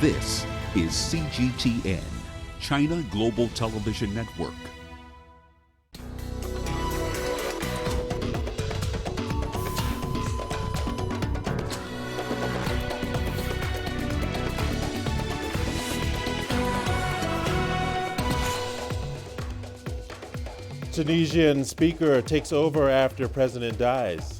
This is CGTN, China Global Television Network. Tunisian speaker takes over after president dies.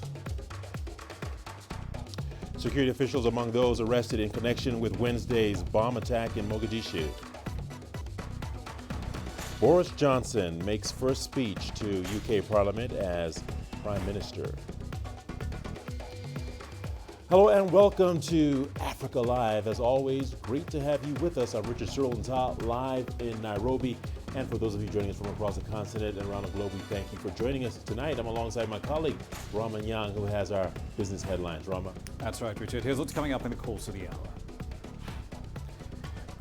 Security officials among those arrested in connection with Wednesday's bomb attack in Mogadishu. Boris Johnson makes first speech to UK Parliament as Prime Minister. Hello and welcome to Africa Live. As always, great to have you with us. I'm Richard Searle live in Nairobi. And for those of you joining us from across the continent and around the globe, we thank you for joining us tonight. I'm alongside my colleague, Ramah Nyang, who has our business headlines. Ramah. That's right, Richard. Here's what's coming up in the course of the hour.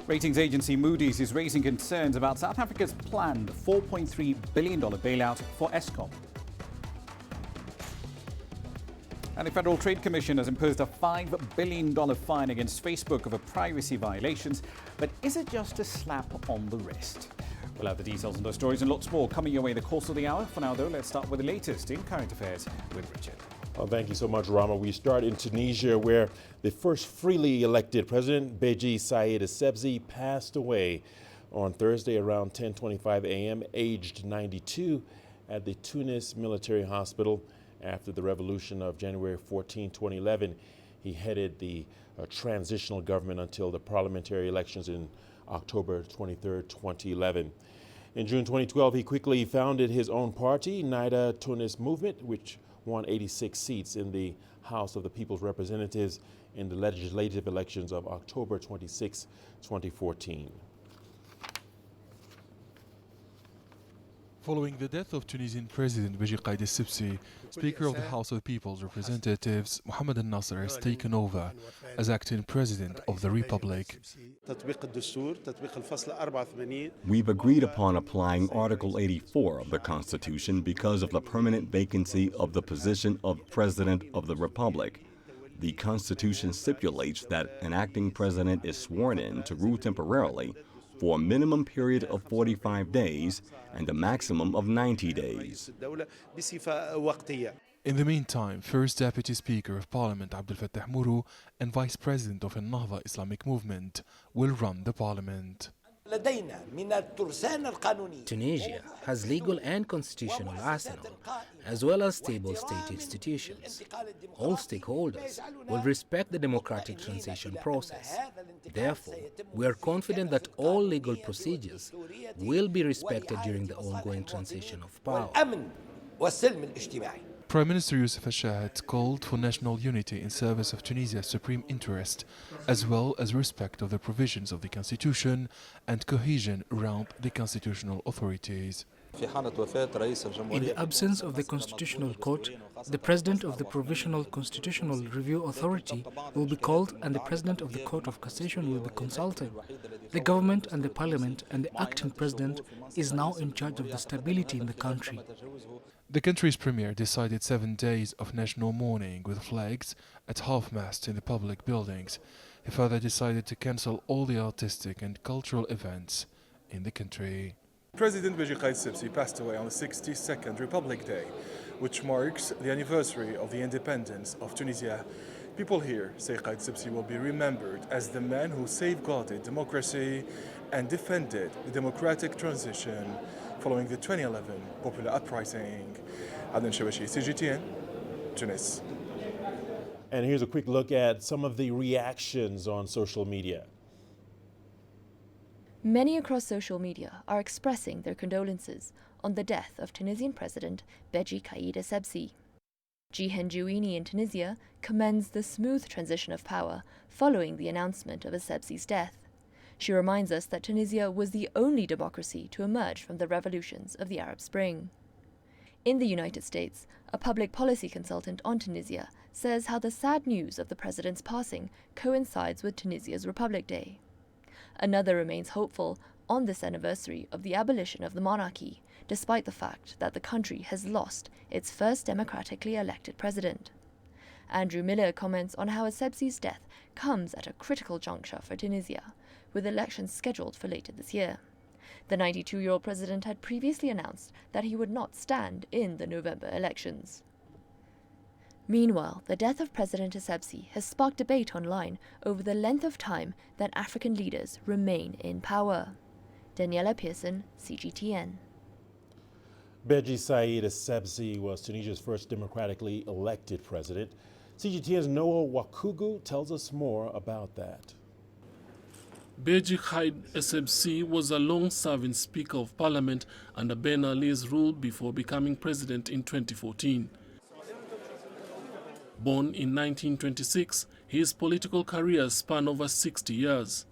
Ratings agency Moody's is raising concerns about South Africa's planned $4.3 billion bailout for Eskom. And the Federal Trade Commission has imposed a $5 billion fine against Facebook over privacy violations. But is it just a slap on the wrist? We'll have the details on those stories and lots more coming your way in the course of the hour. For now, though, let's start with the latest in current affairs with Richard. Well, thank you so much, Ramah. We start in Tunisia, where the first freely elected president, Beji Said Essebsi, passed away on Thursday around 10:25 a.m., aged 92, at the Tunis Military Hospital. After the revolution of January 14, 2011, he headed the transitional government until the parliamentary elections in October 23, 2011. In June 2012, he quickly founded his own party, Nida Tunis Movement, which won 86 seats in the House of the People's Representatives in the legislative elections of October 26, 2014. Following the death of Tunisian President Beji Essebsi, Speaker of the House of the People's Representatives, Mohamed al-Nasser has taken over as acting President of the Republic. We've agreed upon applying Article 84 of the Constitution because of the permanent vacancy of the position of President of the Republic. The Constitution stipulates that an acting president is sworn in to rule temporarily for a minimum period of 45 days and a maximum of 90 days. In the meantime, First Deputy Speaker of Parliament Abdel Fattah Mourou and Vice President of Al-Nahda Islamic Movement will run the parliament. Tunisia has legal and constitutional arsenal, as well as stable state institutions. All stakeholders will respect the democratic transition process. Therefore, we are confident that all legal procedures will be respected during the ongoing transition of power. Prime Minister Youssef Al-Shahed called for national unity in service of Tunisia's supreme interest, as well as respect of the provisions of the Constitution and cohesion around the constitutional authorities. In the absence of the Constitutional Court, the President of the Provisional Constitutional Review Authority will be called and the President of the Court of Cassation will be consulted. The government and the Parliament and the acting President is now in charge of the stability in the country. The country's premier decided 7 days of national mourning with flags at half-mast in the public buildings. He further decided to cancel all the artistic and cultural events in the country. President Beji Essebsi passed away on the 62nd Republic Day, which marks the anniversary of the independence of Tunisia. People here say Essebsi will be remembered as the man who safeguarded democracy and defended the democratic transition following the 2011 popular uprising. Adnan Shawashi, CGTN, Tunis. And here's a quick look at some of the reactions on social media. Many across social media are expressing their condolences on the death of Tunisian President Beji Essebsi. Jihen Jouini in Tunisia commends the smooth transition of power following the announcement of Essebsi's death. She reminds us that Tunisia was the only democracy to emerge from the revolutions of the Arab Spring. In the United States, a public policy consultant on Tunisia says how the sad news of the president's passing coincides with Tunisia's Republic Day. Another remains hopeful on this anniversary of the abolition of the monarchy, despite the fact that the country has lost its first democratically elected president. Andrew Miller comments on how Essebsi's death comes at a critical juncture for Tunisia, with elections scheduled for later this year. The 92-year-old president had previously announced that he would not stand in the November elections. Meanwhile, the death of President Essebsi has sparked debate online over the length of time that African leaders remain in power. Daniela Pearson, CGTN. Beji Said Essebsi was Tunisia's first democratically elected president. CGTN's Noah Wakugu tells us more about that. Beji Said Essebsi was a long-serving Speaker of Parliament under Ben Ali's rule before becoming president in 2014. Born in 1926, his political career spanned over 60 years.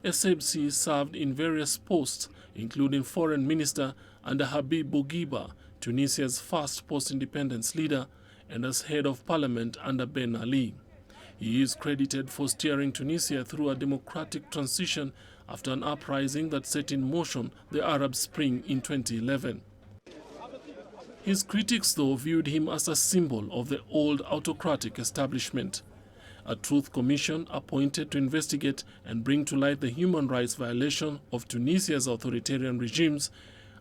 Essebsi served in various posts, including Foreign Minister under Habib Bourguiba, Tunisia's first post-independence leader, and as head of parliament under Ben Ali. He is credited for steering Tunisia through a democratic transition after an uprising that set in motion the Arab Spring in 2011. His critics, though, viewed him as a symbol of the old autocratic establishment. A truth commission appointed to investigate and bring to light the human rights violation of Tunisia's authoritarian regimes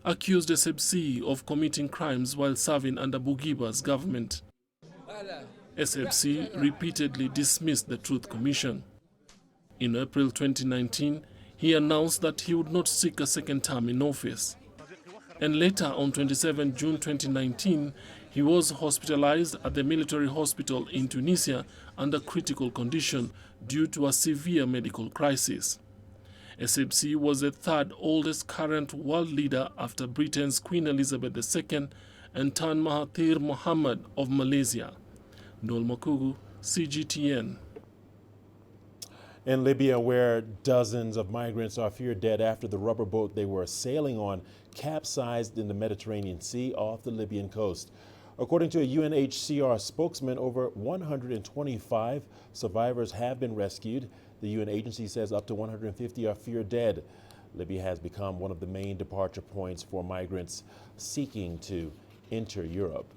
accused Essebsi of committing crimes while serving under Bourguiba's government. Essebsi repeatedly dismissed the Truth Commission. In April 2019, he announced that he would not seek a second term in office. And later, on 27 June 2019, he was hospitalized at the military hospital in Tunisia under critical condition due to a severe medical crisis. Essebsi was the third oldest current world leader after Britain's Queen Elizabeth II and Tan Mahathir Mohamad of Malaysia. Noel Makugu, CGTN. In Libya, where dozens of migrants are feared dead after the rubber boat they were sailing on capsized in the Mediterranean Sea off the Libyan coast. According to a UNHCR spokesman, over 125 survivors have been rescued. The UN agency says up to 150 are feared dead. Libya has become one of the main departure points for migrants seeking to enter Europe.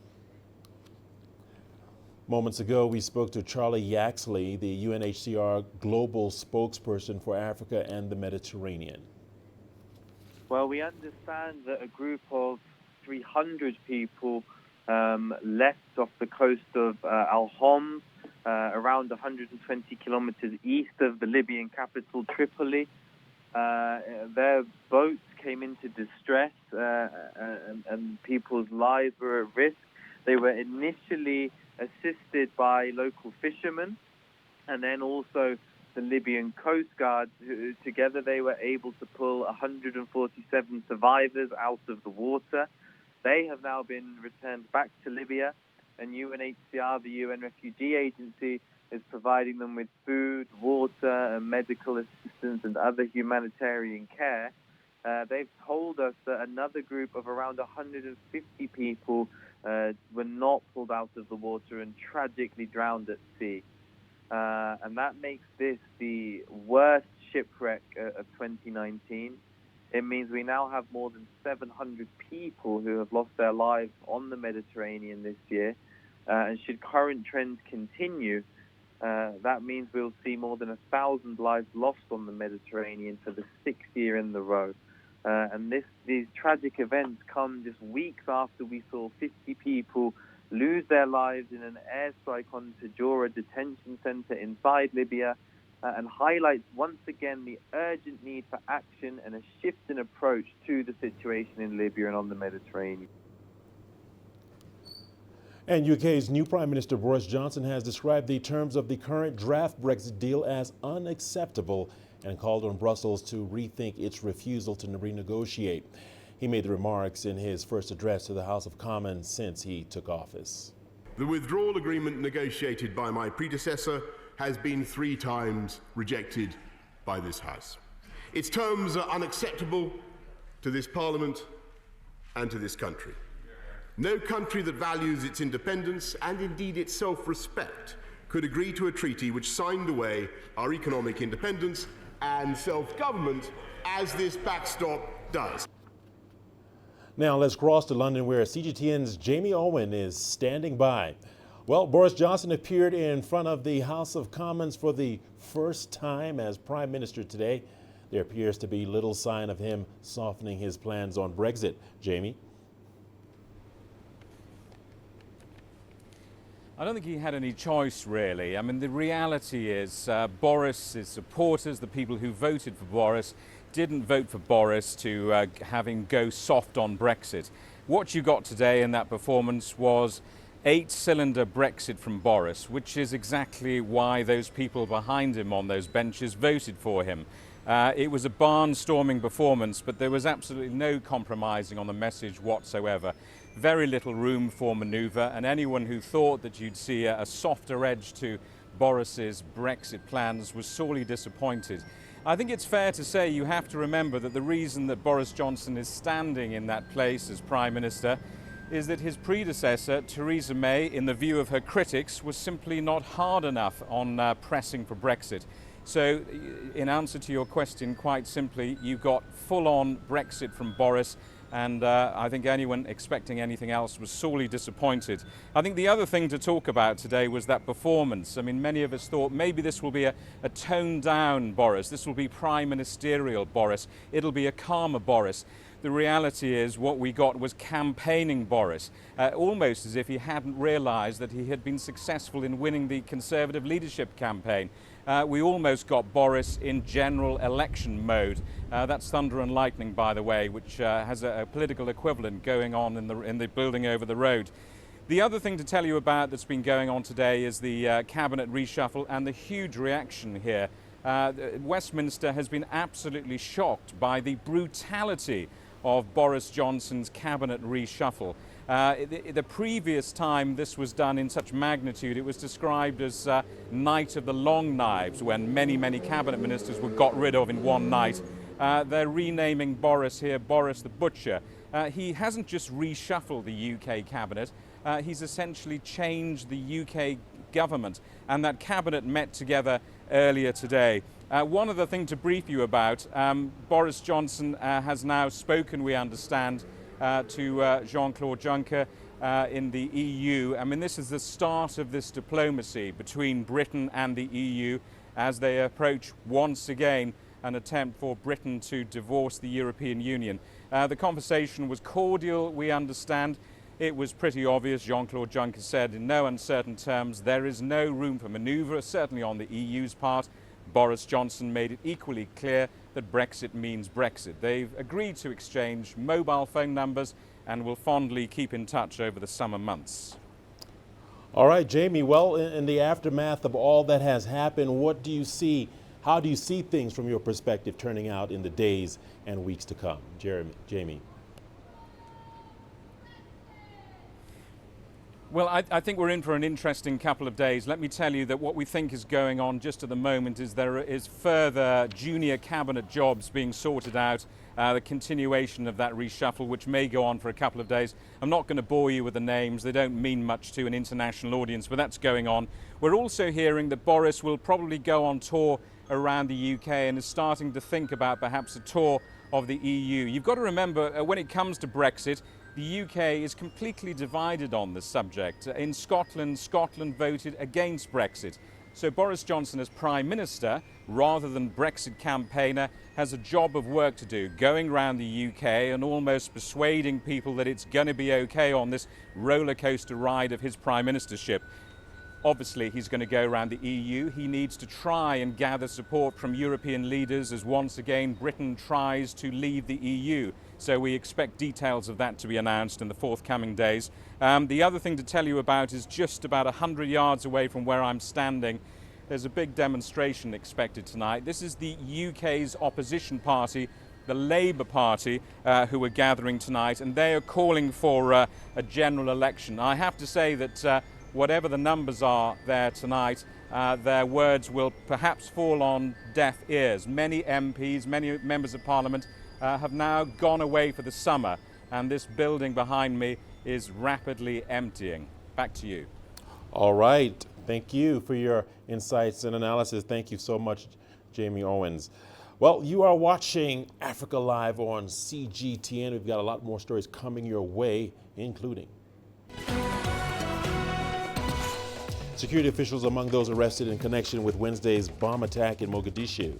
Moments ago, we spoke to Charlie Yaxley, the UNHCR global spokesperson for Africa and the Mediterranean. Well, we understand that a group of 300 people left off the coast of Al-Homs, around 120 kilometers east of the Libyan capital, Tripoli. Their boats came into distress and people's lives were at risk. They were initially assisted by local fishermen and then also the Libyan Coast Guard. Together they were able to pull 147 survivors out of the water. They have now been returned back to Libya, and UNHCR, the UN Refugee Agency, is providing them with food, water, and medical assistance and other humanitarian care. They've told us that another group of around 150 people were not pulled out of the water and tragically drowned at sea. And that makes this the worst shipwreck of 2019. It means we now have more than 700 people who have lost their lives on the Mediterranean this year. And should current trends continue, that means we'll see more than 1,000 lives lost on the Mediterranean for the 6th year in a row. And these tragic events come just weeks after we saw 50 people lose their lives in an airstrike on Tajura detention center inside Libya, and highlights once again the urgent need for action and a shift in approach to the situation in Libya and on the Mediterranean. And UK's new Prime Minister Boris Johnson has described the terms of the current draft Brexit deal as unacceptable and called on Brussels to rethink its refusal to renegotiate. He made the remarks in his first address to the House of Commons since he took office. The withdrawal agreement negotiated by my predecessor has been 3 times rejected by this House. Its terms are unacceptable to this Parliament and to this country. No country that values its independence and indeed its self-respect could agree to a treaty which signed away our economic independence and self-government as this backstop does. Now let's cross to London, where CGTN's Jamie Owen is standing by. Well, Boris Johnson appeared in front of the House of Commons for the first time as Prime Minister today. There appears to be little sign of him softening his plans on Brexit. Jamie? I don't think he had any choice, really. I mean, the reality is Boris's supporters, the people who voted for Boris, didn't vote for Boris to have him go soft on Brexit. What you got today in that performance was 8-cylinder Brexit from Boris, which is exactly why those people behind him on those benches voted for him. It was a barnstorming performance, but there was absolutely no compromising on the message whatsoever. Very little room for manoeuvre, and anyone who thought that you'd see a softer edge to Boris's Brexit plans was sorely disappointed. I think it's fair to say you have to remember that the reason that Boris Johnson is standing in that place as Prime Minister is that his predecessor, Theresa May, in the view of her critics, was simply not hard enough on pressing for Brexit. So, in answer to your question, quite simply, you got full-on Brexit from Boris, and I think anyone expecting anything else was sorely disappointed. I think the other thing to talk about today was that performance. I mean, many of us thought maybe this will be a toned-down Boris. This will be prime ministerial Boris. It'll be a calmer Boris. The reality is what we got was campaigning Boris, almost as if he hadn't realised that he had been successful in winning the Conservative leadership campaign. We almost got Boris in general election mode. That's thunder and lightning, by the way, which has a political equivalent going on in the building over the road. The other thing to tell you about that's been going on today is the cabinet reshuffle and the huge reaction here. Westminster has been absolutely shocked by the brutality of Boris Johnson's cabinet reshuffle. The previous time this was done in such magnitude, it was described as Night of the Long Knives, when many cabinet ministers were got rid of in one night. They're renaming Boris here Boris the Butcher. He hasn't just reshuffled the UK cabinet, he's essentially changed the UK government, and that cabinet met together earlier today. One other thing to brief you about, Boris Johnson has now spoken, we understand, to Jean-Claude Juncker in the EU. I mean, this is the start of this diplomacy between Britain and the EU as they approach once again an attempt for Britain to divorce the European Union. The conversation was cordial, we understand. It was pretty obvious. Jean-Claude Juncker said in no uncertain terms there is no room for manoeuvre, certainly on the EU's part. Boris Johnson made it equally clear that Brexit means Brexit. They've agreed to exchange mobile phone numbers and will fondly keep in touch over the summer months. All right, Jamie, well, in the aftermath of all that has happened, what do you see? How do you see things from your perspective turning out in the days and weeks to come? Jamie. Well, I think we're in for an interesting couple of days. Let me tell you that what we think is going on just at the moment is there is further junior cabinet jobs being sorted out, the continuation of that reshuffle, which may go on for a couple of days. I'm not going to bore you with the names. They don't mean much to an international audience, but that's going on. We're also hearing that Boris will probably go on tour around the UK and is starting to think about perhaps a tour of the EU. You've got to remember, when it comes to Brexit, the UK is completely divided on this subject. In Scotland, Scotland voted against Brexit. So Boris Johnson as Prime Minister, rather than Brexit campaigner, has a job of work to do, going around the UK and almost persuading people that it's going to be okay on this roller coaster ride of his Prime Ministership. Obviously, he's going to go around the EU. He needs to try and gather support from European leaders as once again Britain tries to leave the EU. So we expect details of that to be announced in the forthcoming days. The other thing to tell you about is just about 100 yards away from where I'm standing. There's a big demonstration expected tonight. This is the UK's opposition party, the Labour Party, who are gathering tonight, and they are calling for a general election. I have to say that whatever the numbers are there tonight, their words will perhaps fall on deaf ears. Many MPs, many members of Parliament have now gone away for the summer, and this building behind me is rapidly emptying. Back to you. All right. Thank you for your insights and analysis. Thank you so much, Jamie Owens. Well, you are watching Africa Live on CGTN. We've got a lot more stories coming your way, including Security officials among those arrested in connection with Wednesday's bomb attack in Mogadishu.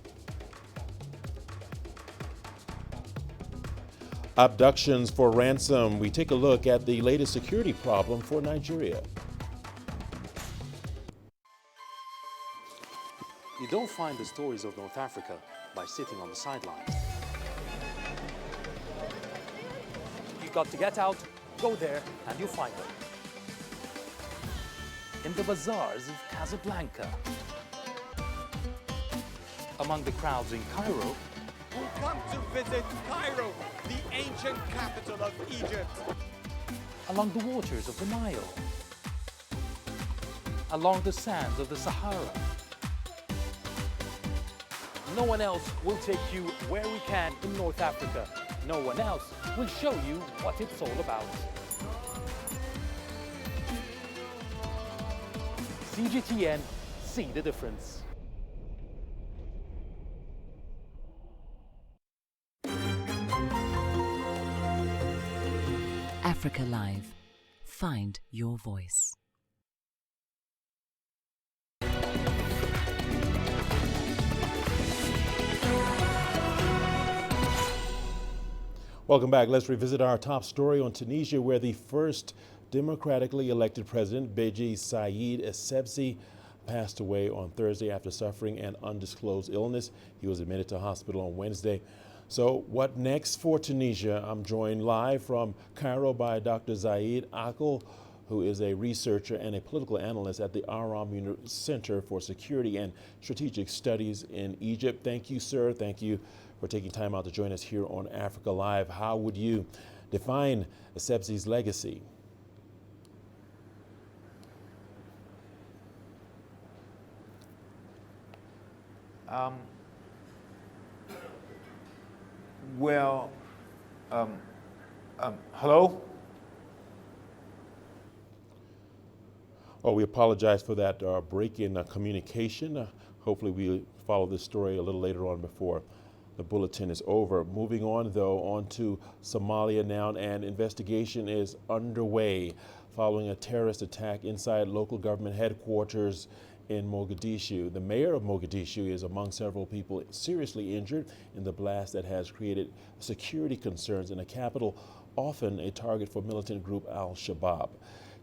Abductions for ransom. We take a look at the latest security problem for Nigeria. You don't find the stories of North Africa by sitting on the sidelines. You've got to get out, go there, and you'll find them. In the bazaars of Casablanca, among the crowds in Cairo, who come to visit Cairo, the ancient capital of Egypt. Along the waters of the Nile, along the sands of the Sahara. No one else will take you where we can in North Africa. No one else will show you what it's all about. CGTN, see the difference. Africa Live. Find your voice. Welcome back. Let's revisit our top story on Tunisia, where the first democratically elected president, Beji Said Essebsi, passed away on Thursday after suffering an undisclosed illness. He was admitted to hospital on Wednesday. So what next for Tunisia? I'm joined live from Cairo by Dr. Zaid Akel, who is a researcher and a political analyst at the Aram Center for Security and Strategic Studies in Egypt. Thank you, sir. Thank you for taking time out to join us here on Africa Live. How would you define Essebsi's legacy? Hello? Oh, we apologize for that break in communication. Hopefully we'll follow this story a little later on before the bulletin is over. Moving on, though, on to Somalia now. An investigation is underway following a terrorist attack inside local government headquarters in Mogadishu. The mayor of Mogadishu is among several people seriously injured in the blast that has created security concerns in a capital, often a target for militant group Al-Shabaab.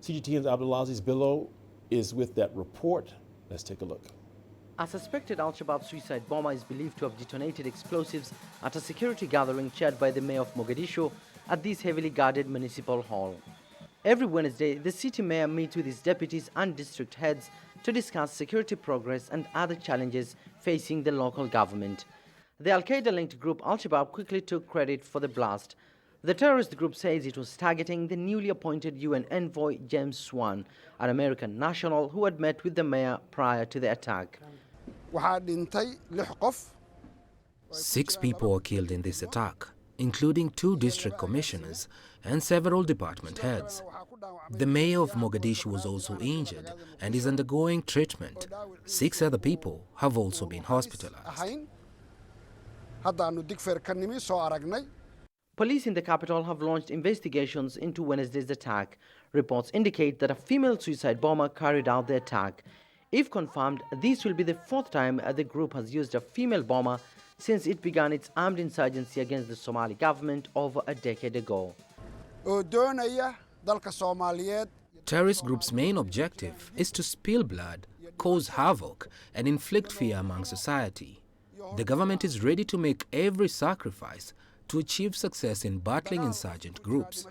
CGTN's Abdulaziz Billo is with that report. Let's take a look. A suspected Al-Shabaab suicide bomber is believed to have detonated explosives at a security gathering chaired by the mayor of Mogadishu at this heavily guarded municipal hall. Every Wednesday, the city mayor meets with his deputies and district heads to discuss security progress and other challenges facing the local government. The Al-Qaeda-linked group Al-Shabaab quickly took credit for the blast. The terrorist group says it was targeting the newly appointed UN envoy James Swan, an American national who had met with the mayor prior to the attack. 6 people were killed in this attack, including 2 district commissioners and several department heads. The mayor of Mogadishu was also injured and is undergoing treatment. 6 other people have also been hospitalized. Police in the capital have launched investigations into Wednesday's attack. Reports indicate that a female suicide bomber carried out the attack. If confirmed, this will be the 4th time the group has used a female bomber since it began its armed insurgency against the Somali government over a decade ago. Terrorist group's main objective is to spill blood, cause havoc, and inflict fear among society. The government is ready to make every sacrifice to achieve success in battling insurgent groups.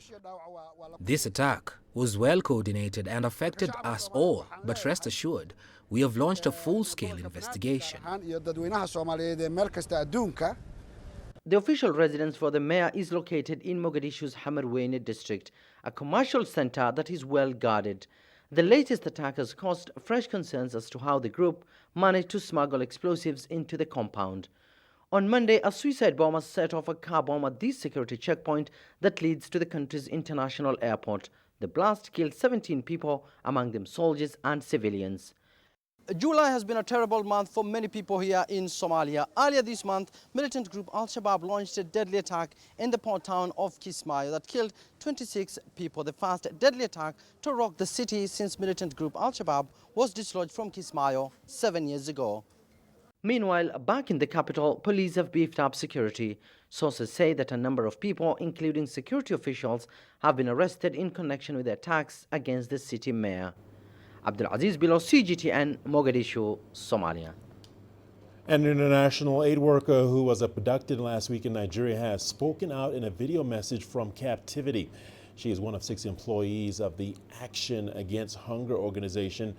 This attack was well coordinated and affected us all, but rest assured, we have launched a full-scale investigation. The official residence for the mayor is located in Mogadishu's Hamarweyne district, a commercial center that is well guarded. The latest attack has caused fresh concerns as to how the group managed to smuggle explosives into the compound. On Monday, a suicide bomber set off a car bomb at this security checkpoint that leads to the country's international airport. The blast killed 17 people, among them soldiers and civilians. July has been a terrible month for many people here in Somalia. Earlier this month, militant group Al-Shabaab launched a deadly attack in the port town of Kismayo that killed 26 people. The first deadly attack to rock the city since militant group Al-Shabaab was dislodged from Kismayo 7 years ago. Meanwhile, back in the capital, police have beefed up security. Sources say that a number of people, including security officials, have been arrested in connection with the attacks against the city mayor. Abdulaziz Bilo, CGTN, Mogadishu, Somalia. An international aid worker who was abducted last week in Nigeria has spoken out in a video message from captivity. She is one of 6 employees of the Action Against Hunger organization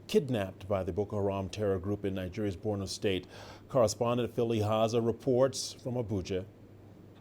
kidnapped by the Boko Haram terror group in Nigeria's Borno State. Correspondent Philly Haza reports from Abuja.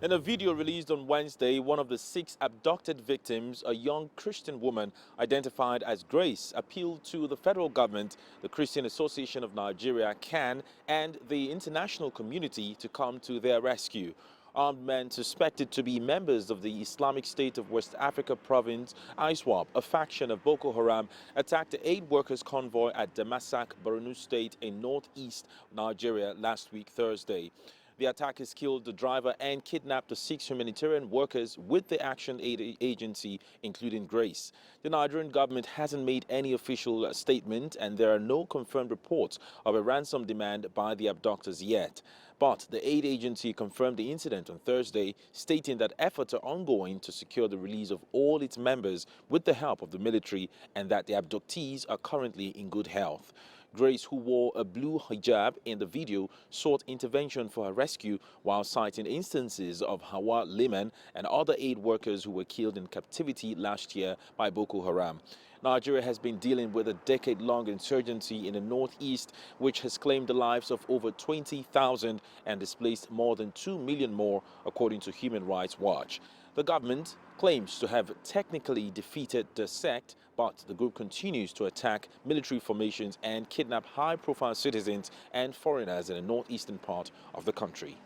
In a video released on Wednesday, one of the 6 abducted victims, a young Christian woman identified as Grace, appealed to the federal government, the Christian Association of Nigeria, CAN, and the international community to come to their rescue. Armed men suspected to be members of the Islamic State of West Africa province, ISWAP, a faction of Boko Haram, attacked the aid workers convoy at Damasak, Borno State in northeast Nigeria last week, Thursday. The attackers killed the driver and kidnapped the 6 humanitarian workers with the Action Aid Agency, including Grace. The Nigerian government hasn't made any official statement, and there are no confirmed reports of a ransom demand by the abductors yet. But the aid agency confirmed the incident on Thursday, stating that efforts are ongoing to secure the release of all its members with the help of the military, and that the abductees are currently in good health. Grace, who wore a blue hijab in the video, sought intervention for her rescue while citing instances of Hawa Liman and other aid workers who were killed in captivity last year by Boko Haram. Nigeria has been dealing with a decade-long insurgency in the northeast, which has claimed the lives of over 20,000 and displaced more than 2 million more, according to Human Rights Watch. The government claims to have technically defeated the sect, but the group continues to attack military formations and kidnap high-profile citizens and foreigners in the northeastern part of the country.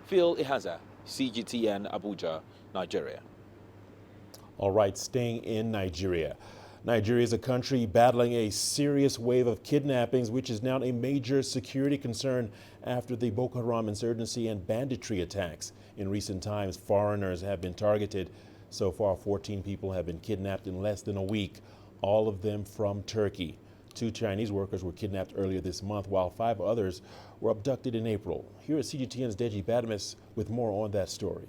Phil Ihaza, CGTN, Abuja, Nigeria. All right, staying in Nigeria. Nigeria is a country battling a serious wave of kidnappings, which is now a major security concern after the Boko Haram insurgency and banditry attacks. In recent times, foreigners have been targeted. So far, 14 people have been kidnapped in less than a week, all of them from Turkey. 2 Chinese workers were kidnapped earlier this month, while 5 others were abducted in April. Here is CGTN's Deji Badamis with more on that story.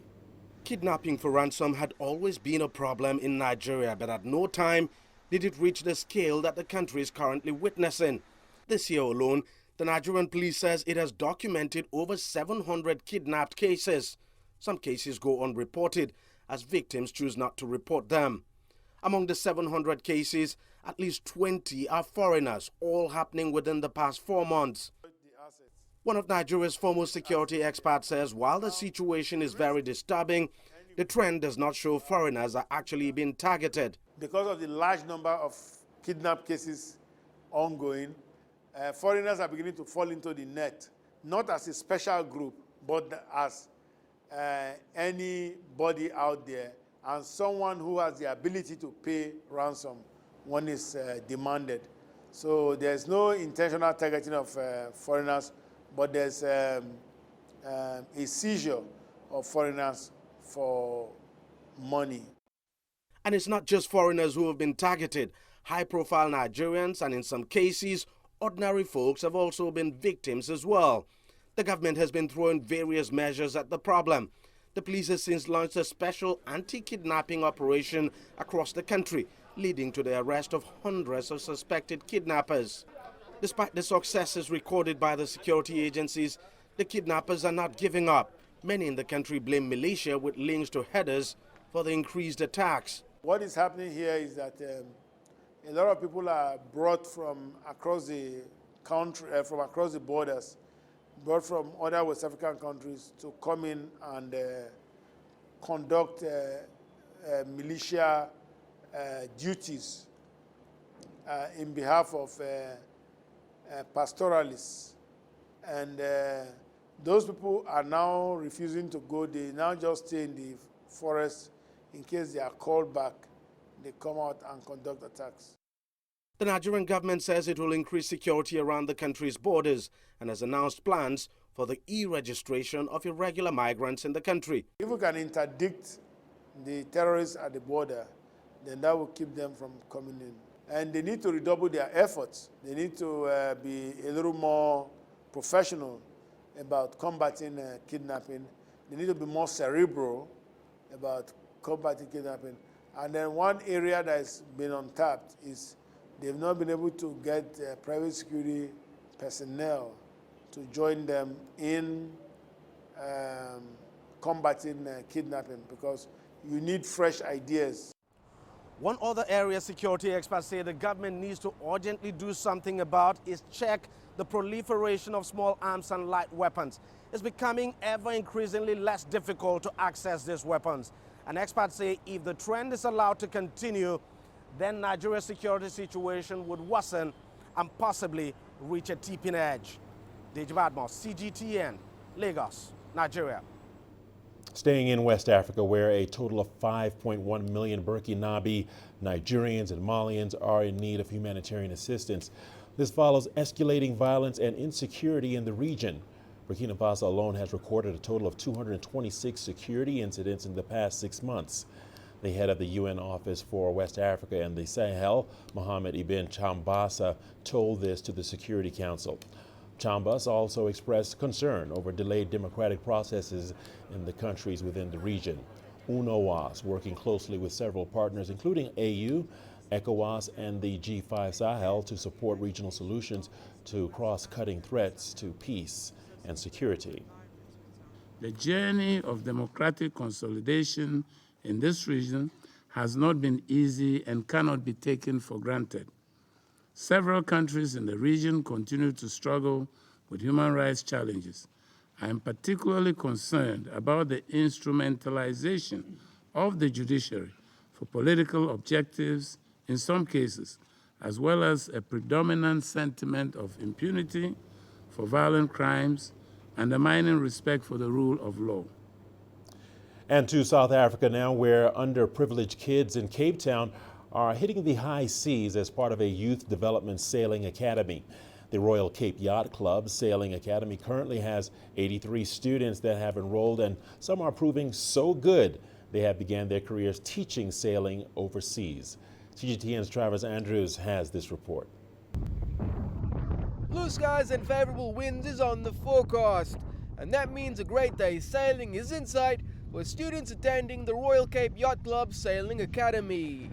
Kidnapping for ransom had always been a problem in Nigeria, but at no time did it reach the scale that the country is currently witnessing. This year alone, the Nigerian police says it has documented over 700 kidnapped cases. Some cases go unreported as victims choose not to report them. Among the 700 cases, at least 20 are foreigners, all happening within the past 4 months. One of Nigeria's foremost security experts says while the situation is very disturbing, the trend does not show foreigners are actually being targeted. Because of the large number of kidnap cases ongoing, foreigners are beginning to fall into the net, not as a special group, but as anybody out there, and someone who has the ability to pay ransom when it's demanded. So there's no intentional targeting of foreigners, but there's a seizure of foreigners for money. And it's not just foreigners who have been targeted. High-profile Nigerians and in some cases, ordinary folks have also been victims as well. The government has been throwing various measures at the problem. The police has since launched a special anti-kidnapping operation across the country, leading to the arrest of hundreds of suspected kidnappers. Despite the successes recorded by the security agencies, the kidnappers are not giving up. Many in the country blame militia with links to headers for the increased attacks. What is happening here is that a lot of people are brought from across the country, from across the borders, brought from other West African countries to come in and conduct militia duties in behalf of pastoralists. And those people are now refusing to go. They now just stay in the forest. In case they are called back, they come out and conduct attacks. The Nigerian government says it will increase security around the country's borders and has announced plans for the e-registration of irregular migrants in the country. If we can interdict the terrorists at the border, then that will keep them from coming in. And they need to redouble their efforts. They need to be a little more professional about combating kidnapping. They need to be more cerebral about combating kidnapping. And then one area that has been untapped is they've not been able to get private security personnel to join them in combating kidnapping, because you need fresh ideas. One other area security experts say the government needs to urgently do something about is check the proliferation of small arms and light weapons. It's becoming ever increasingly less difficult to access these weapons. And experts say if the trend is allowed to continue, then Nigeria's security situation would worsen and possibly reach a tipping edge. Deji Badmos, CGTN, Lagos, Nigeria. Staying in West Africa, where a total of 5.1 million Burkinabe, Nigerians, and Malians are in need of humanitarian assistance. This follows escalating violence and insecurity in the region. Burkina Faso alone has recorded a total of 226 security incidents in the past 6 months. The head of the UN Office for West Africa and the Sahel, Mohamed Ibn Chambassa, told this to the Security Council. Chambas also expressed concern over delayed democratic processes in the countries within the region. UNOWAS, working closely with several partners, including AU, ECOWAS, and the G5 Sahel, to support regional solutions to cross-cutting threats to peace and security. The journey of democratic consolidation in this region has not been easy and cannot be taken for granted. Several countries in the region continue to struggle with human rights challenges. I am particularly concerned about the instrumentalization of the judiciary for political objectives in some cases, as well as a predominant sentiment of impunity for violent crimes, undermining respect for the rule of law. And to South Africa now, where underprivileged kids in Cape Town are hitting the high seas as part of a youth development sailing academy. The Royal Cape Yacht Club Sailing Academy currently has 83 students that have enrolled, and some are proving so good they have began their careers teaching sailing overseas. CGTN's Travis Andrews has this report. Blue skies and favorable winds is on the forecast, and that means a great day sailing is in sight for students attending the Royal Cape Yacht Club Sailing Academy.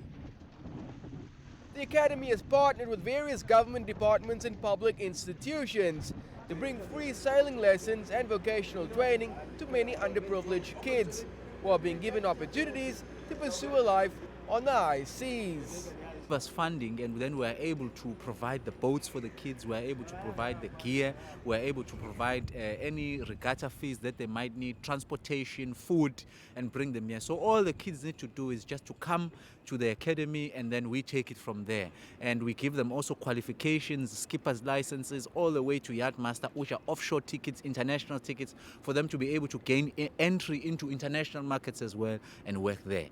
The Academy has partnered with various government departments and public institutions to bring free sailing lessons and vocational training to many underprivileged kids, while being given opportunities to pursue a life on the high seas. Us funding, and then we're able to provide the boats for the kids, we're able to provide the gear, we're able to provide any regatta fees that they might need, transportation, food, and bring them here. So all the kids need to do is just to come to the academy, and then we take it from there. And we give them also qualifications, skipper's licenses, all the way to yacht master, which are offshore tickets, international tickets, for them to be able to gain entry into international markets as well and work there.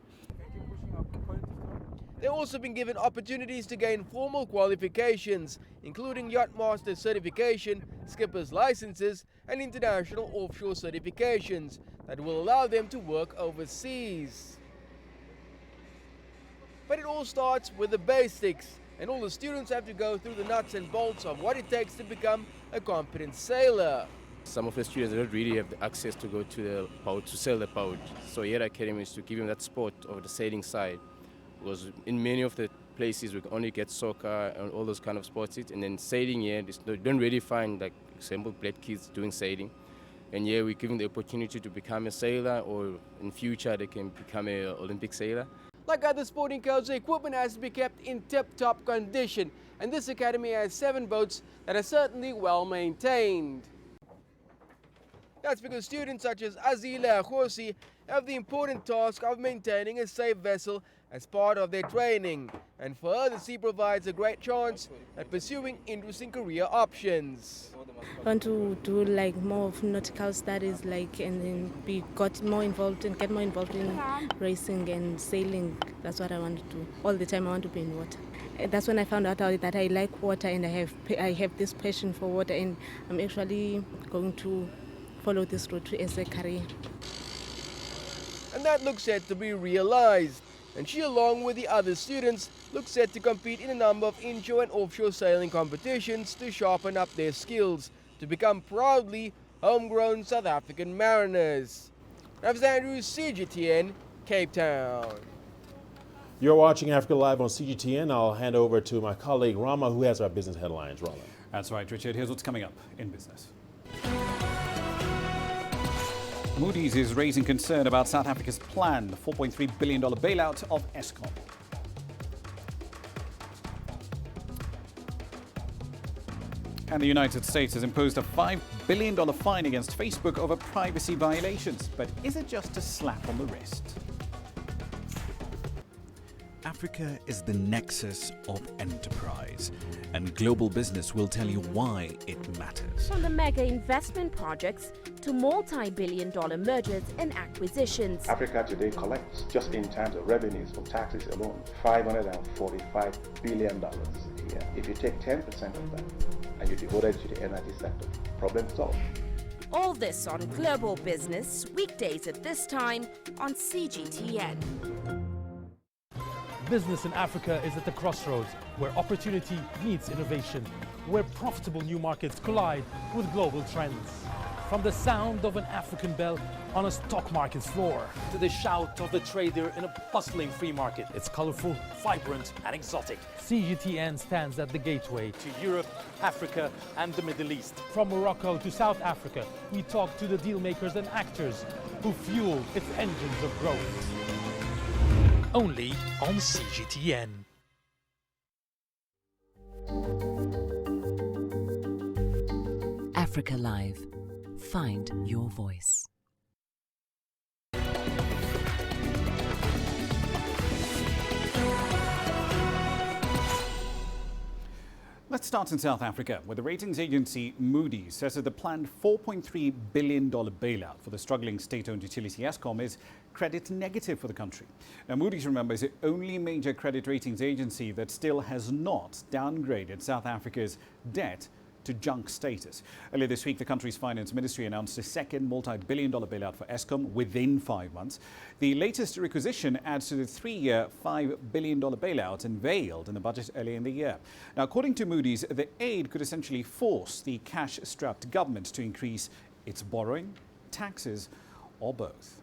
They've also been given opportunities to gain formal qualifications, including yacht master certification, skipper's licenses, and international offshore certifications that will allow them to work overseas. But it all starts with the basics, and all the students have to go through the nuts and bolts of what it takes to become a competent sailor. Some of the students don't really have the access to go to the boat, to sail the boat. So Yacht Academy is to give them that sport of the sailing side. Because in many of the places we can only get soccer and all those kind of sports, and then sailing here, you don't really find, like, example, black kids doing sailing. And here we're giving the opportunity to become a sailor, or in future they can become an Olympic sailor. Like other sporting codes, the equipment has to be kept in tip-top condition, and this academy has 7 boats that are certainly well maintained. That's because students such as Azila Akhosi have the important task of maintaining a safe vessel as part of their training, and for her the sea provides a great chance at pursuing interesting career options. I want to do like more of nautical studies, like, and then get more involved in racing and sailing. That's what I want to do. All the time I want to be in water. that's when I found out that I like water and I have this passion for water, and I'm actually going to follow this route as a career. And that looks set to be realized. And she, along with the other students, looks set to compete in a number of inshore and offshore sailing competitions to sharpen up their skills, to become proudly homegrown South African mariners. Travis Andrews, CGTN, Cape Town. You're watching Africa Live on CGTN. I'll hand over to my colleague Ramah, who has our business headlines. Ramah. That's right, Richard. Here's what's coming up in business. Moody's is raising concern about South Africa's planned $4.3 billion bailout of Eskom. And the United States has imposed a $5 billion fine against Facebook over privacy violations. But is it just a slap on the wrist? Africa is the nexus of enterprise, and global business will tell you why it matters. From the mega investment projects to multi-billion-dollar mergers and acquisitions. Africa today collects, just in terms of revenues from taxes alone, $545 billion a year. If you take 10% of that and you devote it to the energy sector, problem solved. All this on Global Business, weekdays at this time on CGTN. Business in Africa is at the crossroads, where opportunity meets innovation, where profitable new markets collide with global trends. From the sound of an African bell on a stock market's floor, to the shout of the trader in a bustling free market. It's colorful, vibrant, and exotic. CGTN stands at the gateway to Europe, Africa, and the Middle East. From Morocco to South Africa, we talk to the deal makers and actors who fuel its engines of growth. Only on CGTN. Africa Live. Find your voice. Let's start in South Africa, where the ratings agency Moody's says that the planned $4.3 billion bailout for the struggling state-owned utility Eskom is credit negative for the country. Now, Moody's, remember, is the only major credit ratings agency that still has not downgraded South Africa's debt to junk status. Earlier this week, the country's finance ministry announced a second multi-billion-dollar bailout for Eskom within 5 months. The latest requisition adds to the three-year $5 billion bailout unveiled in the budget earlier in the year. Now, according to Moody's, the aid could essentially force the cash-strapped government to increase its borrowing, taxes, or both.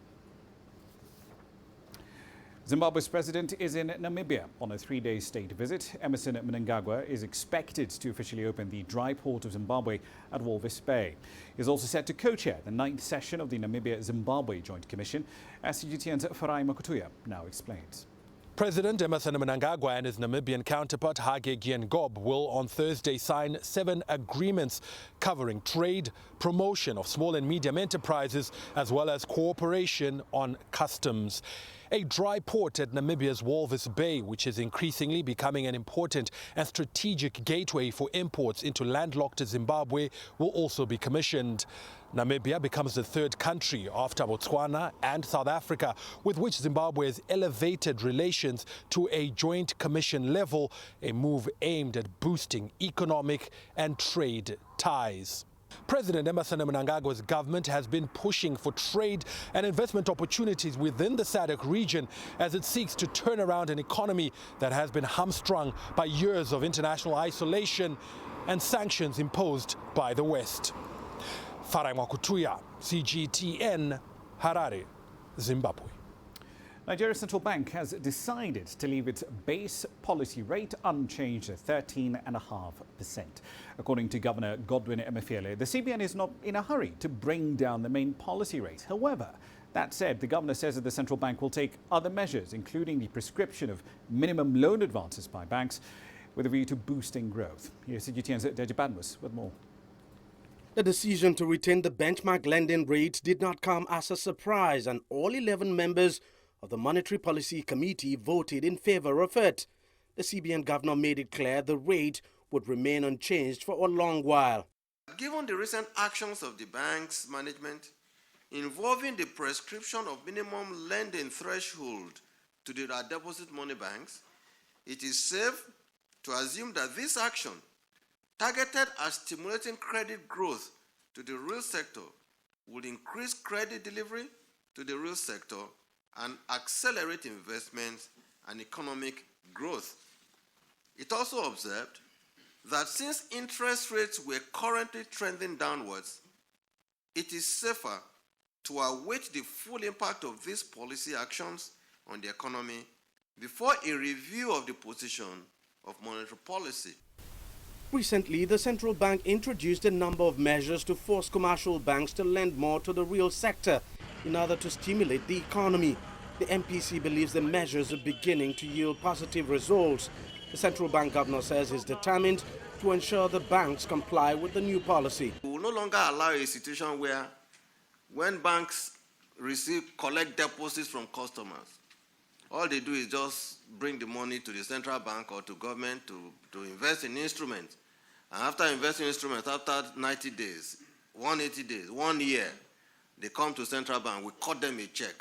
Zimbabwe's president is in Namibia on a 3-day state visit. Emmerson Mnangagwa is expected to officially open the dry port of Zimbabwe at Walvis Bay. He is also set to co-chair the 9th session of the Namibia-Zimbabwe Joint Commission, as CGTN's Farai Makutuya now explains. President Emmerson Mnangagwa and his Namibian counterpart Hage Geingob will on Thursday sign 7 agreements covering trade, promotion of small and medium enterprises, as well as cooperation on customs. A dry port at Namibia's Walvis Bay, which is increasingly becoming an important and strategic gateway for imports into landlocked Zimbabwe, will also be commissioned. Namibia becomes the 3rd country after Botswana and South Africa with which Zimbabwe has elevated relations to a joint commission level, a move aimed at boosting economic and trade ties. President Emmerson Mnangagwa's government has been pushing for trade and investment opportunities within the SADC region as it seeks to turn around an economy that has been hamstrung by years of international isolation and sanctions imposed by the West. Farai Makutuya, CGTN, Harare, Zimbabwe. Nigeria's central bank has decided to leave its base policy rate unchanged at 13.5%. According to Governor Godwin Emefiele, the CBN is not in a hurry to bring down the main policy rate. However, that said, the governor says that the central bank will take other measures, including the prescription of minimum loan advances by banks, with a view to boosting growth. Here's CGTN's Deji Badmus with more. The decision to retain the benchmark lending rate did not come as a surprise, and all 11 members of the Monetary Policy Committee voted in favor of it. The CBN governor made it clear the rate would remain unchanged for a long while. Given the recent actions of the bank's management involving the prescription of minimum lending threshold to the deposit money banks, it is safe to assume that this action, targeted at stimulating credit growth to the real sector, would increase credit delivery to the real sector and accelerate investments and economic growth. It also observed that since interest rates were currently trending downwards, it is safer to await the full impact of these policy actions on the economy before a review of the position of monetary policy. Recently, the central bank introduced a number of measures to force commercial banks to lend more to the real sector in order to stimulate the economy. The MPC believes the measures are beginning to yield positive results. The central bank governor says he's determined to ensure the banks comply with the new policy. We will no longer allow a situation where when banks collect deposits from customers, all they do is just bring the money to the central bank or to government to invest in instruments. And after investing in instruments, after 90 days, 180 days, 1 year, they come to central bank, we cut them a check.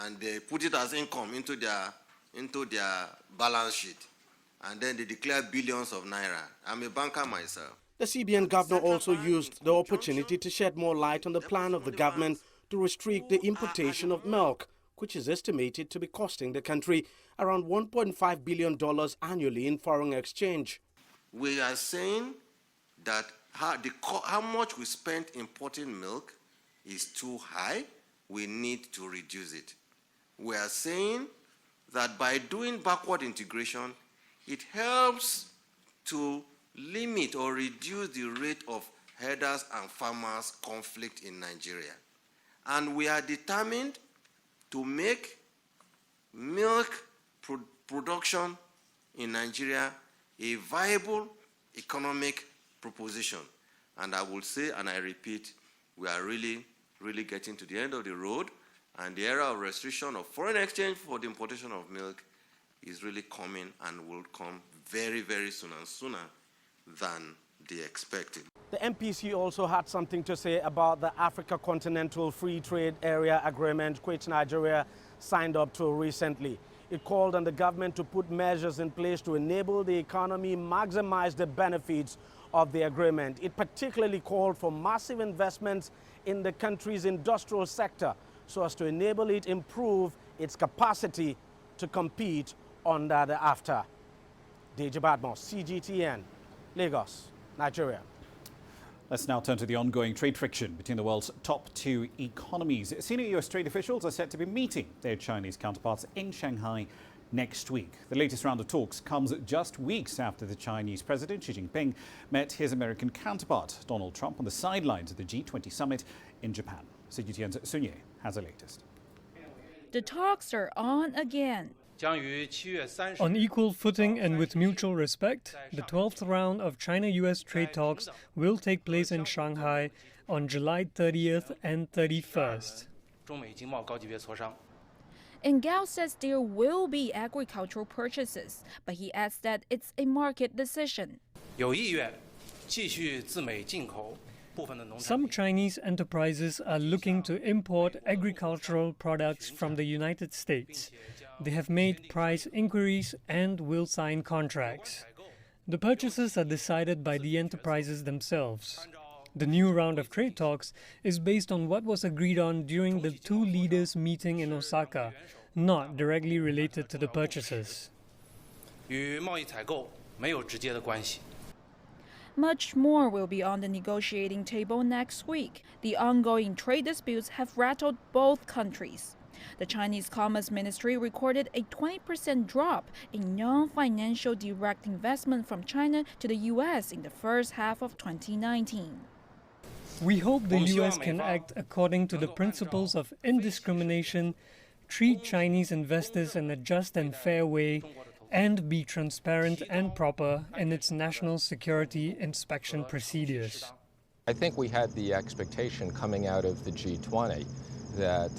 And they put it as income into their balance sheet. And then they declare billions of naira. I'm a banker myself. The CBN governor also used the opportunity to shed more light on the plan of the government to restrict the importation of milk, which is estimated to be costing the country around $1.5 billion annually in foreign exchange. We are saying that how much we spend importing milk is too high. We need to reduce it. We are saying that by doing backward integration, it helps to limit or reduce the rate of herders and farmers conflict in Nigeria. And we are determined to make milk production in Nigeria a viable economic proposition. And I will say, and I repeat, we are really getting to the end of the road, and the era of restriction of foreign exchange for the importation of milk is really coming and will come very, very soon and sooner than they expected. The MPC also had something to say about the Africa Continental Free Trade Area Agreement, which Nigeria signed up to recently. It called on the government to put measures in place to enable the economy maximize the benefits of the agreement. It particularly called for massive investments in the country's industrial sector so as to enable it improve its capacity to compete under the AFTA. Deji Badmos, CGTN, Lagos, Nigeria. Let's now turn to the ongoing trade friction between the world's top two economies. Senior US trade officials are set to be meeting their Chinese counterparts in Shanghai next week. The latest round of talks comes just weeks after the Chinese President Xi Jinping met his American counterpart Donald Trump on the sidelines of the G20 summit in Japan. CGTN's Sunye has the latest. The talks are on again. On equal footing and with mutual respect, the 12th round of China-US trade talks will take place in Shanghai on July 30th and 31st. And Gao says there will be agricultural purchases, but he adds that it's a market decision. Some Chinese enterprises are looking to import agricultural products from the United States. They have made price inquiries and will sign contracts. The purchases are decided by the enterprises themselves. The new round of trade talks is based on what was agreed on during the two leaders' meeting in Osaka, not directly related to the purchases. Much more will be on the negotiating table next week. The ongoing trade disputes have rattled both countries. The Chinese Commerce Ministry recorded a 20% drop in non-financial direct investment from China to the U.S. in the first half of 2019. We hope the U.S. can act according to the principles of indiscrimination, treat Chinese investors in a just and fair way, and be transparent and proper in its national security inspection procedures. I think we had the expectation coming out of the G20 that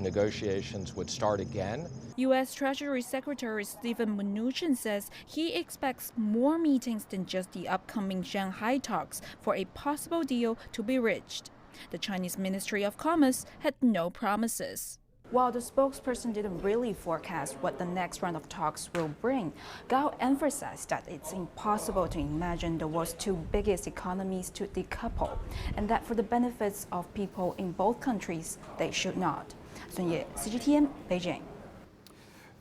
negotiations would start again. U.S. Treasury Secretary Steven Mnuchin says he expects more meetings than just the upcoming Shanghai talks for a possible deal to be reached. The Chinese Ministry of Commerce had no promises. While the spokesperson didn't really forecast what the next round of talks will bring, Gao emphasized that it's impossible to imagine the world's two biggest economies to decouple, and that for the benefits of people in both countries, they should not. Sun Ye, CGTN, Beijing.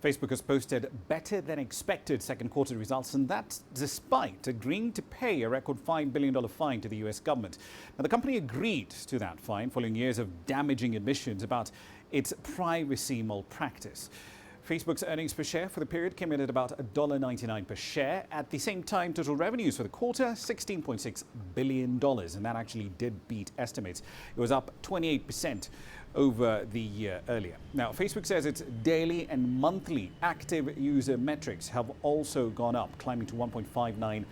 Facebook has posted better than expected second quarter results, and that's despite agreeing to pay a record $5 billion fine to the US government. Now, the company agreed to that fine following years of damaging admissions about its privacy malpractice. Facebook's earnings per share for the period came in at about $1.99 per share. At the same time, total revenues for the quarter, $16.6 billion, and that actually did beat estimates. It was up 28% over the year earlier. Now, Facebook says its daily and monthly active user metrics have also gone up, climbing to 1.59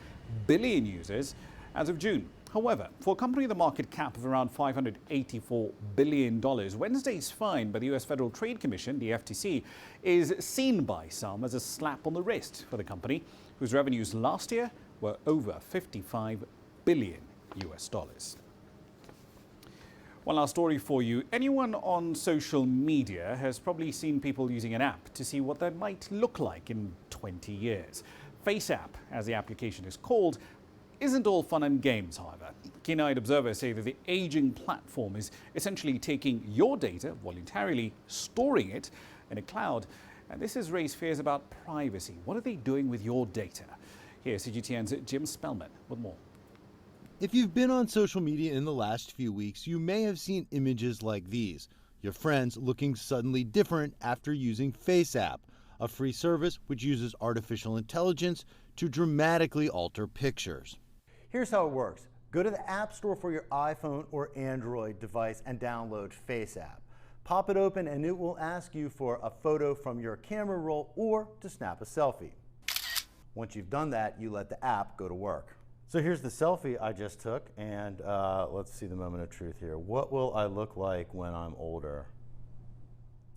billion users as of June. However, for a company with a market cap of around $584 billion, Wednesday's fine by the US Federal Trade Commission, the FTC, is seen by some as a slap on the wrist for the company, whose revenues last year were over $55 billion US. One last story for you. Anyone on social media has probably seen people using an app to see what they might look like in 20 years. FaceApp, as the application is called, isn't all fun and games, however. Keen-eyed observers say that the aging platform is essentially taking your data, voluntarily storing it in a cloud, and this has raised fears about privacy. What are they doing with your data? Here's CGTN's Jim Spellman with more. If you've been on social media in the last few weeks, you may have seen images like these. Your friends looking suddenly different after using FaceApp, a free service which uses artificial intelligence to dramatically alter pictures. Here's how it works. Go to the App Store for your iPhone or Android device and download FaceApp. Pop it open and it will ask you for a photo from your camera roll or to snap a selfie. Once you've done that, you let the app go to work. So here's the selfie I just took, and let's see the moment of truth here. What will I look like when I'm older?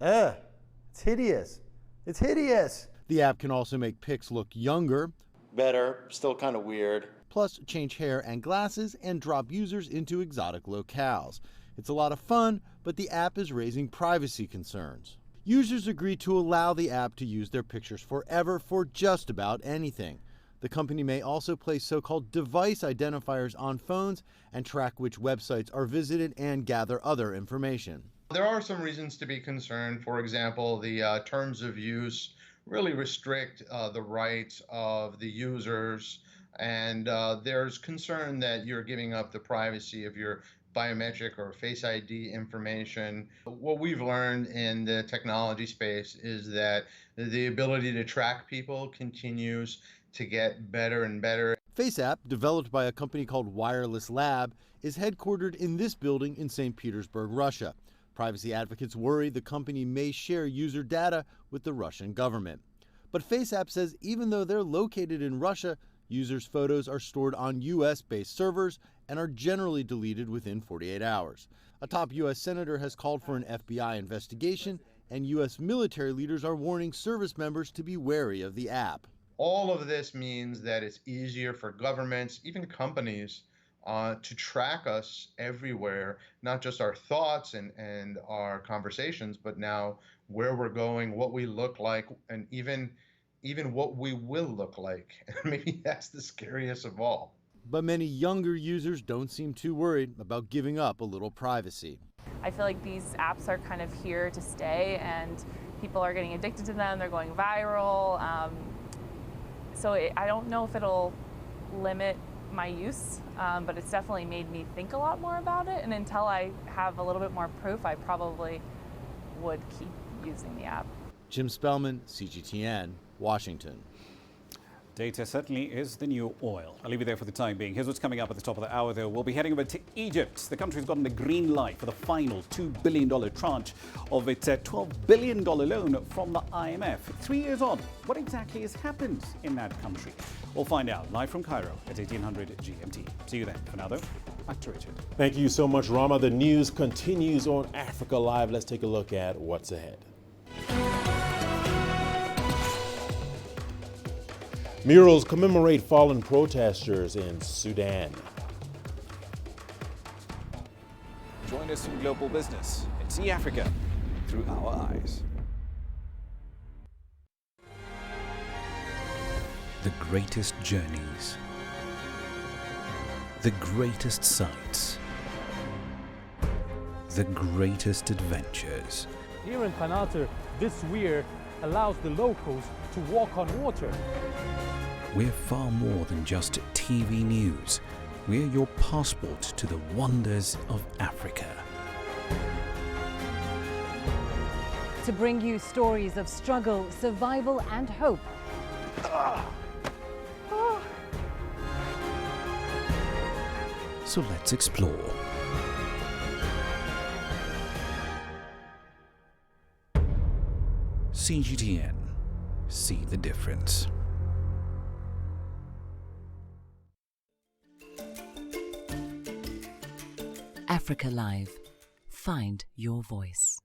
It's hideous. It's hideous. The app can also make pics look younger. Better, still kind of weird. Plus change hair and glasses and drop users into exotic locales. It's a lot of fun, but the app is raising privacy concerns. Users agreed to allow the app to use their pictures forever for just about anything. The company may also place so-called device identifiers on phones and track which websites are visited and gather other information. There are some reasons to be concerned. For example, the terms of use really restrict the rights of the users, and there's concern that you're giving up the privacy of your biometric or Face ID information. What we've learned in the technology space is that the ability to track people continues to get better and better. FaceApp, developed by a company called Wireless Lab, is headquartered in this building in St. Petersburg, Russia. Privacy advocates worry the company may share user data with the Russian government. But FaceApp says even though they're located in Russia, users' photos are stored on US-based servers and are generally deleted within 48 hours. A top US senator has called for an FBI investigation, and US military leaders are warning service members to be wary of the app. All of this means that it's easier for governments, even companies, to track us everywhere, not just our thoughts and our conversations, but now where we're going, what we look like, and even what we will look like. And maybe that's the scariest of all. But many younger users don't seem too worried about giving up a little privacy. I feel like these apps are kind of here to stay, and people are getting addicted to them. They're going viral. So I don't know if it'll limit my use, but it's definitely made me think a lot more about it. And until I have a little bit more proof, I probably would keep using the app. Jim Spellman, CGTN, Washington. Data certainly is the new oil. I'll leave you there for the time being. Here's what's coming up at the top of the hour, though. We'll be heading over to Egypt. The country's gotten the green light for the final $2 billion tranche of its $12 billion loan from the IMF. 3 years on, what exactly has happened in that country? We'll find out live from Cairo at 1800 GMT. See you then. For now, though, back to Richard. Thank you so much, Ramah. The news continues on Africa Live. Let's take a look at what's ahead. Murals commemorate fallen protesters in Sudan. Join us in Global Business. It's Africa. through our eyes. The greatest journeys, the greatest sights, the greatest adventures. Here in Qanater, this weir allows the locals to walk on water. We're far more than just TV news. We're your passport to the wonders of Africa. To bring you stories of struggle, survival and hope. So let's explore. CGTN. See the difference. Africa Live. Find your voice.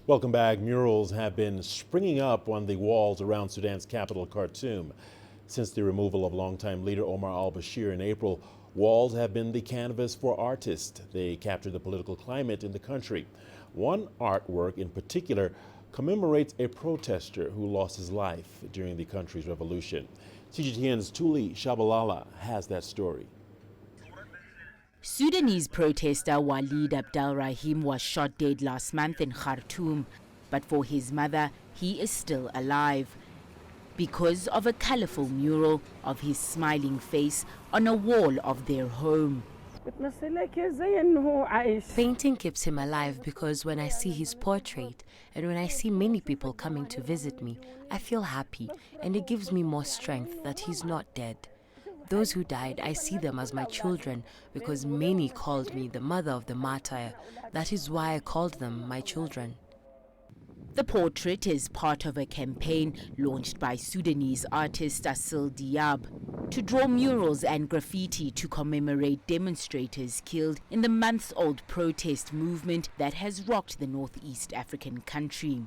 Welcome back. Murals have been springing up on the walls around Sudan's capital, Khartoum. Since the removal of longtime leader Omar al-Bashir in April, walls have been the canvas for artists. They capture the political climate in the country. One artwork in particular commemorates a protester who lost his life during the country's revolution. CGTN's Tuli Shabalala has that story. Sudanese protester Walid Abdel Rahim was shot dead last month in Khartoum, but for his mother, he is still alive because of a colorful mural of his smiling face on a wall of their home. Painting keeps him alive because when I see his portrait and when I see many people coming to visit me, I feel happy and it gives me more strength that he's not dead. Those who died, I see them as my children because many called me the mother of the martyr. That is why I called them my children. The portrait is part of a campaign launched by Sudanese artist Asil Diab to draw murals and graffiti to commemorate demonstrators killed in the months-old protest movement that has rocked the northeast African country.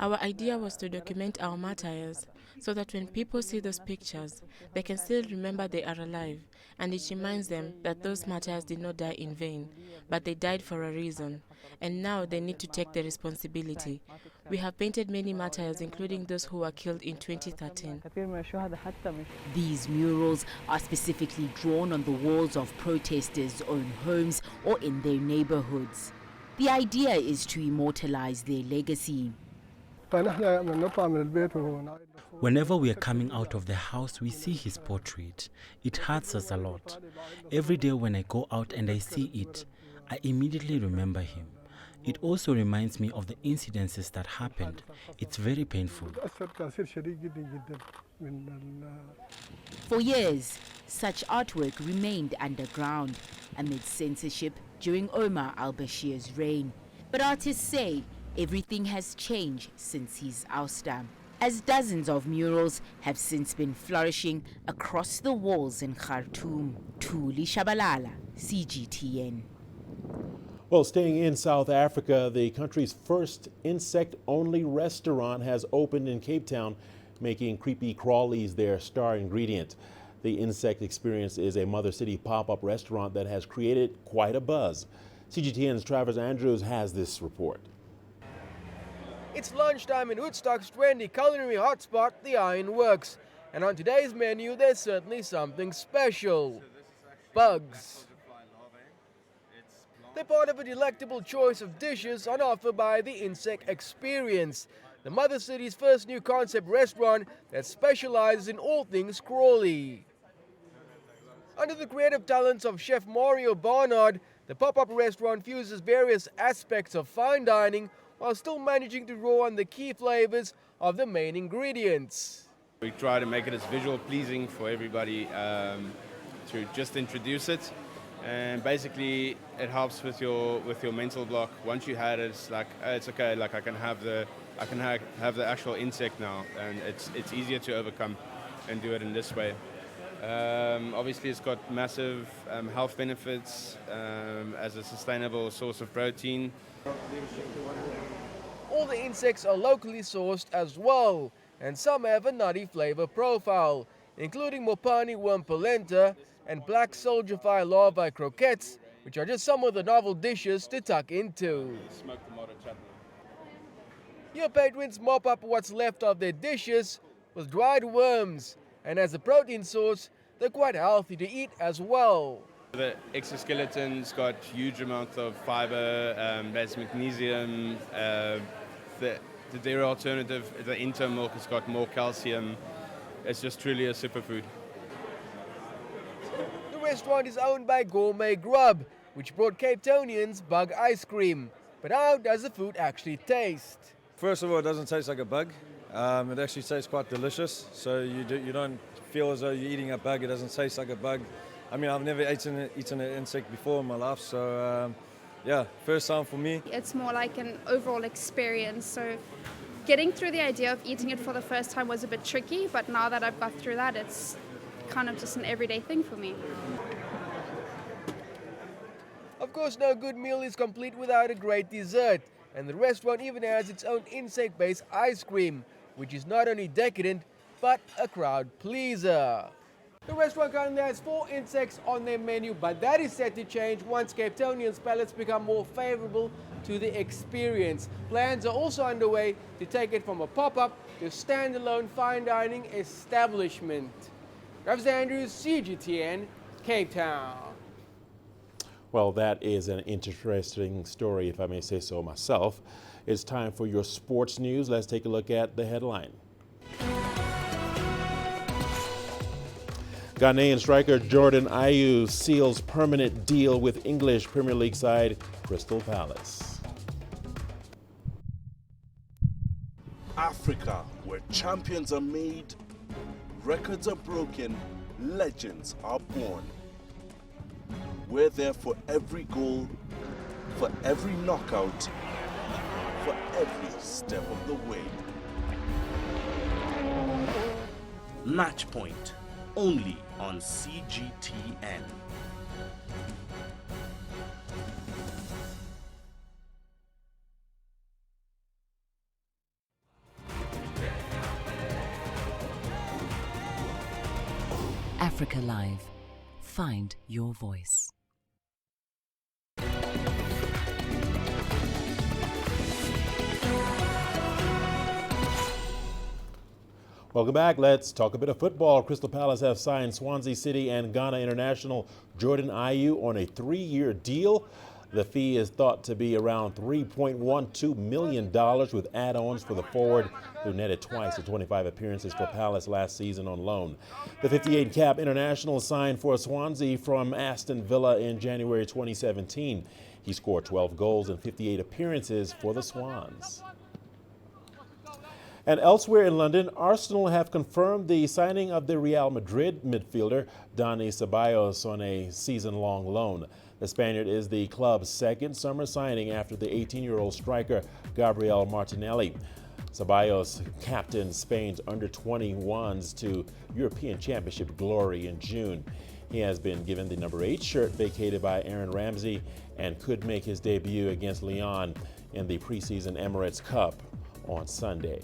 Our idea was to document our martyrs so that when people see those pictures, they can still remember they are alive, and it reminds them that those martyrs did not die in vain, but they died for a reason, and now they need to take the responsibility. We have painted many martyrs, including those who were killed in 2013. These murals are specifically drawn on the walls of protesters' own homes or in their neighborhoods. The idea is to immortalize their legacy. Whenever we are coming out of the house, we see his portrait. It hurts us a lot. Every day when I go out and I see it, I immediately remember him. It also reminds me of the incidences that happened. It's very painful. For years, such artwork remained underground amid censorship during Omar al-Bashir's reign. But artists say everything has changed since his ouster, as dozens of murals have since been flourishing across the walls in Khartoum. Tuli Shabalala, CGTN. Well, staying in South Africa, the country's first insect-only restaurant has opened in Cape Town, making creepy crawlies their star ingredient. The Insect Experience is a Mother City pop-up restaurant that has created quite a buzz. CGTN's Travis Andrews has this report. It's lunchtime in Woodstock's trendy culinary hotspot, the Iron Works. And on today's menu, there's certainly something special. Bugs. They're part of a delectable choice of dishes on offer by the Insect Experience, the Mother City's first new concept restaurant that specializes in all things crawly. Under the creative talents of Chef Mario Barnard, the pop-up restaurant fuses various aspects of fine dining while still managing to draw on the key flavors of the main ingredients. We try to make it as visual pleasing for everybody to just introduce it. And basically it helps with your mental block. Once you had it, it's like it's okay, like I can have the actual insect now, and it's easier to overcome and do it in this way. Obviously it's got massive health benefits as a sustainable source of protein. All the insects are locally sourced as well. and some have a nutty flavor profile, including Mopani worm polenta and black soldier fly larvae croquettes, which are just some of the novel dishes to tuck into. Smoked tomato chutney. Your patrons mop up what's left of their dishes with dried worms, and as a protein source, they're quite healthy to eat as well. The exoskeleton's got huge amounts of fiber, there's magnesium, the dairy alternative, the Inter milk has got more calcium. It's just truly a superfood. The restaurant is owned by Gourmet Grub, which brought Cape Townians bug ice cream. But how does the food actually taste? First of all, it doesn't taste like a bug. It actually tastes quite delicious. So you don't feel as though you're eating a bug. It doesn't taste like a bug. I mean, I've never eaten an insect before in my life, so yeah, first time for me. It's more like an overall experience, so getting through the idea of eating it for the first time was a bit tricky, but now that I've got through that, it's kind of just an everyday thing for me. Of course, no good meal is complete without a great dessert, and the restaurant even has its own insect-based ice cream, which is not only decadent, but a crowd pleaser. The restaurant currently has 4 insects on their menu, but that is set to change once Cape Townians' palates become more favorable to the experience. Plans are also underway to take it from a pop-up to a standalone fine dining establishment. Travis Andrews, CGTN, Cape Town. Well, that is an interesting story, if I may say so myself. It's time for your sports news. Let's take a look at the headline. Ghanaian striker Jordan Ayew seals permanent deal with English Premier League side Crystal Palace. Africa, where champions are made, records are broken, legends are born. We're there for every goal, for every knockout, for every step of the way. Match Point, only on CGTN. Africa Live. Find your voice. Welcome back. Let's talk a bit of football. Crystal Palace have signed Swansea City and Ghana international Jordan Ayew on a 3-year deal. The fee is thought to be around $3.12 million with add-ons for the forward, who netted twice in 25 appearances for Palace last season on loan. The 58-cap international signed for Swansea from Aston Villa in January 2017. He scored 12 goals in 58 appearances for the Swans. And elsewhere in London, Arsenal have confirmed the signing of the Real Madrid midfielder Dani Ceballos on a season-long loan. The Spaniard is the club's second summer signing after the 18-year-old striker Gabriel Martinelli. Ceballos captained Spain's under-21s to European Championship glory in June. He has been given the number 8 shirt vacated by Aaron Ramsey and could make his debut against Lyon in the preseason Emirates Cup on Sunday.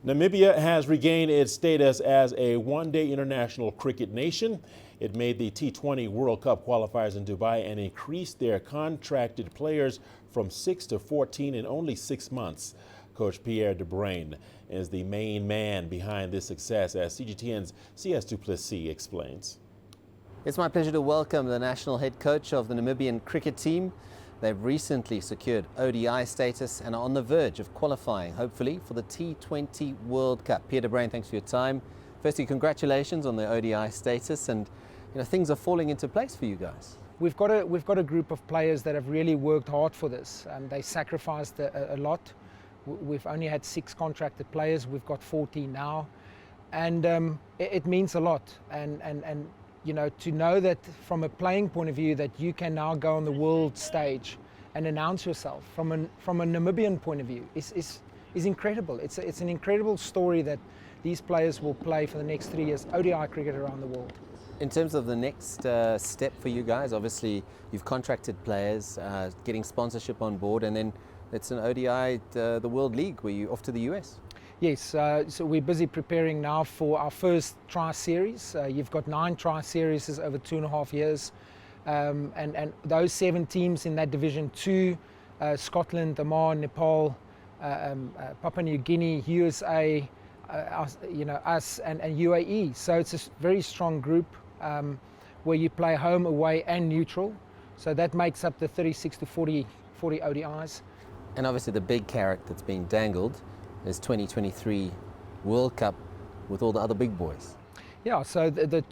Namibia has regained its status as a one-day international cricket nation. It made the T20 World Cup qualifiers in Dubai and increased their contracted players from 6 to 14 in only 6 months. Coach Pierre de Bruyn is the main man behind this success, as CGTN's C.S. Duplessis explains. It's my pleasure to welcome the national head coach of the Namibian cricket team. They've recently secured ODI status and are on the verge of qualifying, hopefully, for the T20 World Cup. Pierre de Bruyn, thanks for your time. Firstly, congratulations on the ODI status, and things are falling into place for you guys. We've got a group of players that have really worked hard for this. They sacrificed a lot. We've only had 6 contracted players. We've got 14 now, and it means a lot. And to know that from a playing point of view that you can now go on the world stage and announce yourself from a Namibian point of view is incredible. It's an incredible story that these players will play for the next 3 years, ODI cricket around the world. In terms of the next step for you guys, obviously you've contracted players, getting sponsorship on board, and then It's an ODI, the World League. Were you off to the US? Yes, so we're busy preparing now for our first tri-series. You've got 9 tri-series over 2.5 years. And those 7 teams in that Division 2, Scotland, Oman, Nepal, Papua New Guinea, USA, us and UAE. So it's a very strong group where you play home, away and neutral. So that makes up the 36 to 40 ODIs. And obviously the big carrot that's being dangled is 2023 World Cup with all the other big boys. Yeah, so the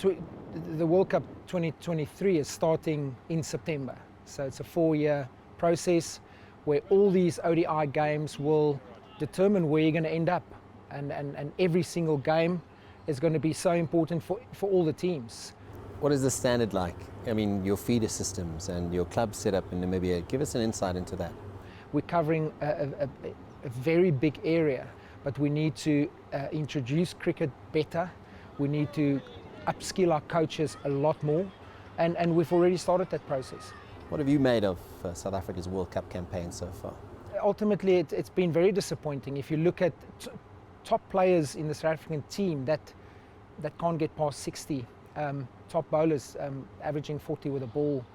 World Cup 2023 is starting in September. So it's a 4-year process where all these ODI games will determine where you're going to end up. And every single game is going to be so important for all the teams. What is the standard like? I mean, your feeder systems and your club setup in Namibia. Give us an insight into that. We're covering a very big area, but we need to introduce cricket better. We need to upskill our coaches a lot more, and we've already started that process. What have you made of South Africa's World Cup campaign so far? Ultimately, it's been very disappointing. If you look at top players in the South African team that can't get past 60, top bowlers averaging 40 with a ball.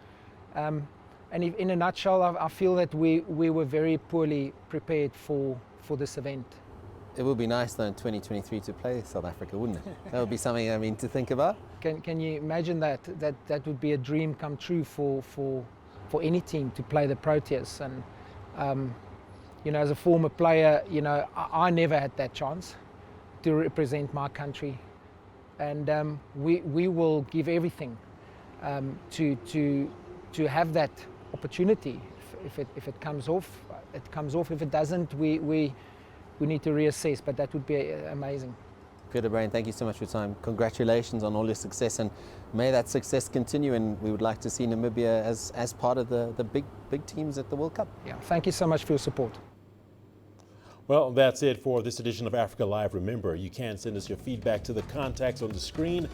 And in a nutshell, I feel that we were very poorly prepared for this event. It would be nice though in 2023 to play South Africa, wouldn't it? That would be something, I mean, to think about. Can you imagine that would be a dream come true for any team to play the Proteas? And as a former player, I never had that chance to represent my country, and we will give everything to have that opportunity. If it comes off, it comes off. If it doesn't, we need to reassess, but that would be amazing. Peter Brain, thank you so much for your time. Congratulations on all your success, and may that success continue, and we would like to see Namibia as part of the big teams at the World Cup. Yeah, thank you so much for your support. Well, that's it for this edition of Africa Live. Remember, you can send us your feedback to the contacts on the screen